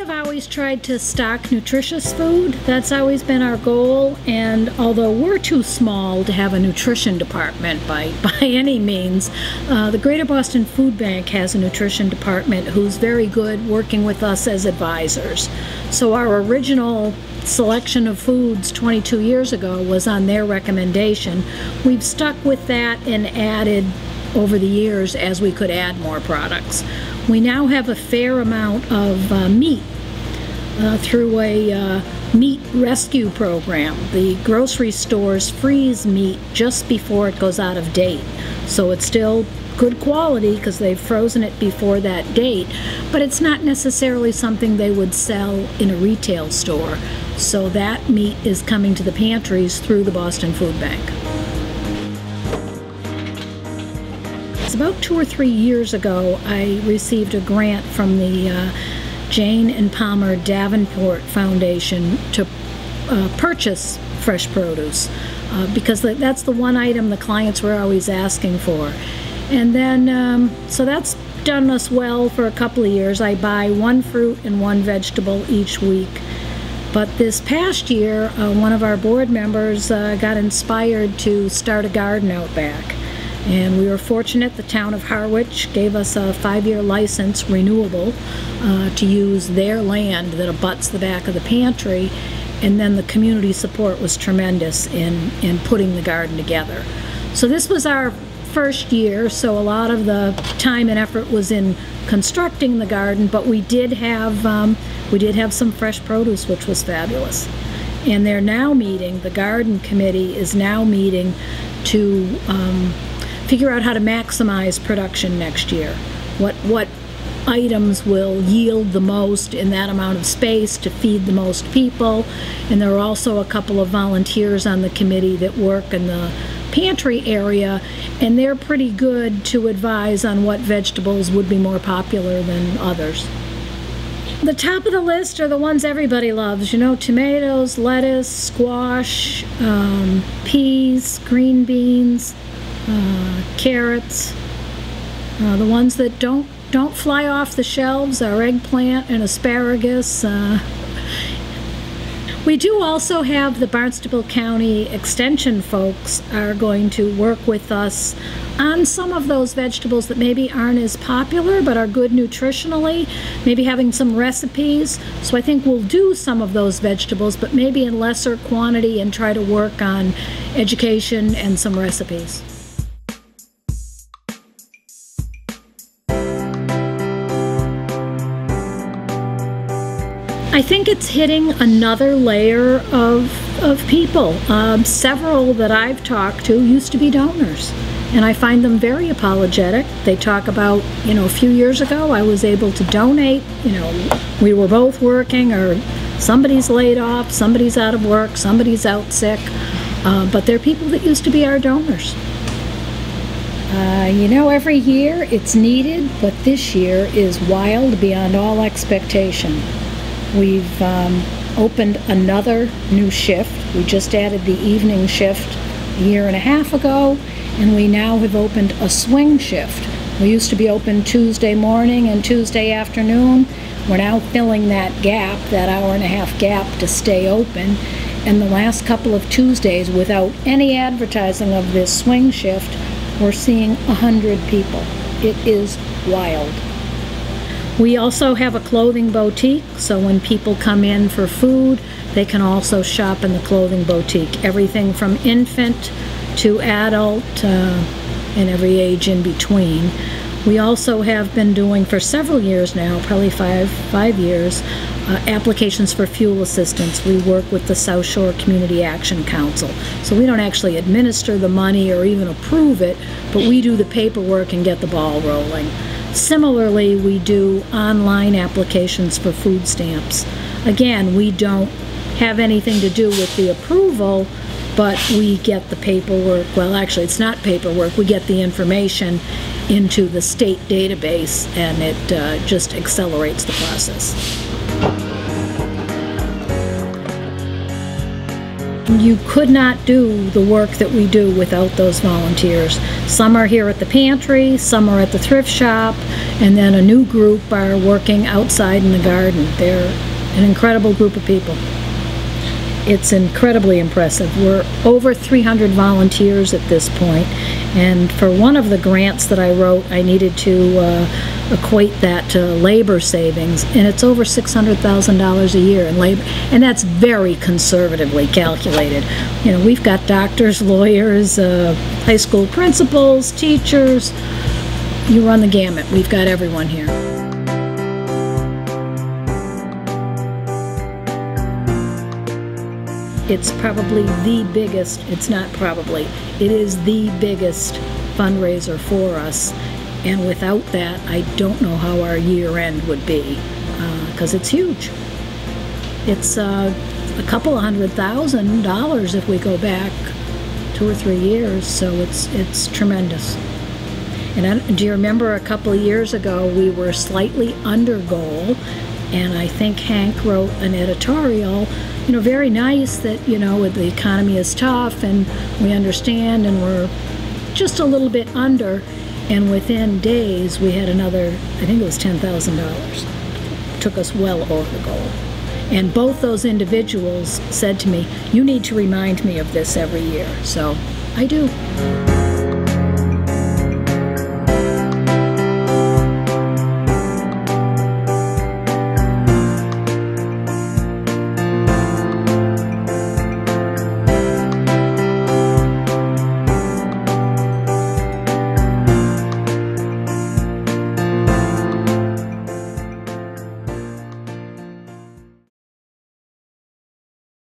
have always tried to stock nutritious food. That's always been our goal, and although we're too small to have a nutrition department by any means, the Greater Boston Food Bank has a nutrition department who's very good working with us as advisors. So our original selection of foods 22 years ago was on their recommendation. We've stuck with that and added over the years as we could add more products. We now have a fair amount of meat through a meat rescue program. The grocery stores freeze meat just before it goes out of date. So it's still good quality because they've frozen it before that date, but it's not necessarily something they would sell in a retail store. So that meat is coming to the pantries through the Boston Food Bank. About 2 or 3 years ago, I received a grant from the Jane and Palmer Davenport Foundation to purchase fresh produce because that's the one item the clients were always asking for. And then, so that's done us well for a couple of years. I buy 1 fruit and 1 vegetable each week. But this past year, one of our board members got inspired to start a garden out back. And we were fortunate the town of Harwich gave us a 5-year license, renewable, to use their land that abuts the back of the pantry. And then the community support was tremendous in putting the garden together. So this was our first year, so a lot of the time and effort was in constructing the garden, but we did have some fresh produce, which was fabulous. And they're now meeting, the garden committee is now meeting to figure out how to maximize production next year. What items will yield the most in that amount of space to feed the most people. And there are also a couple of volunteers on the committee that work in the pantry area, and they're pretty good to advise on what vegetables would be more popular than others. The top of the list are the ones everybody loves, you know, tomatoes, lettuce, squash, peas, green beans, carrots. The ones that don't fly off the shelves are eggplant and asparagus. We do also have the Barnstable County Extension folks are going to work with us on some of those vegetables that maybe aren't as popular but are good nutritionally, maybe having some recipes. So I think we'll do some of those vegetables, but maybe in lesser quantity, and try to work on education and some recipes. I think it's hitting another layer of people. Several that I've talked to used to be donors, and I find them very apologetic. They talk about, you know, a few years ago I was able to donate, you know, we were both working, or somebody's laid off, somebody's out of work, somebody's out sick, but they're people that used to be our donors. You know, every year it's needed, but this year is wild beyond all expectation. We've opened another new shift. We just added the evening shift a year and a half ago, and we now have opened a swing shift. We used to be open Tuesday morning and Tuesday afternoon. We're now filling that gap, that hour and a half gap, to stay open. And the last couple of Tuesdays, without any advertising of this swing shift, we're seeing 100 people. It is wild. We also have a clothing boutique, so when people come in for food, they can also shop in the clothing boutique. Everything from infant to adult and every age in between. We also have been doing for several years now, probably five years, applications for fuel assistance. We work with the South Shore Community Action Council. So we don't actually administer the money or even approve it, but we do the paperwork and get the ball rolling. Similarly, we do online applications for food stamps. Again, we don't have anything to do with the approval, but we get the paperwork. Well, actually, it's not paperwork. We get the information into the state database, and it just accelerates the process. You could not do the work that we do without those volunteers. Some are here at the pantry, some are at the thrift shop, and then a new group are working outside in the garden. They're an incredible group of people. It's incredibly impressive. We're over 300 volunteers at this point, and for one of the grants that I wrote, I needed to equate that to labor savings, and it's over $600,000 a year in labor, and that's very conservatively calculated. You know, we've got doctors, lawyers, high school principals, teachers. You run the gamut. We've got everyone here. It's probably the biggest, it's not probably, it is the biggest fundraiser for us. And without that, I don't know how our year end would be, because it's huge. It's a couple of $100,000 if we go back 2 or 3 years, so it's tremendous. And do you remember a couple of years ago we were slightly under goal, and I think Hank wrote an editorial, you know, very nice that, you know, the economy is tough and we understand and we're just a little bit under. And within days, we had another, I think it was $10,000. Took us well over the goal. And both those individuals said to me, you need to remind me of this every year. So I do.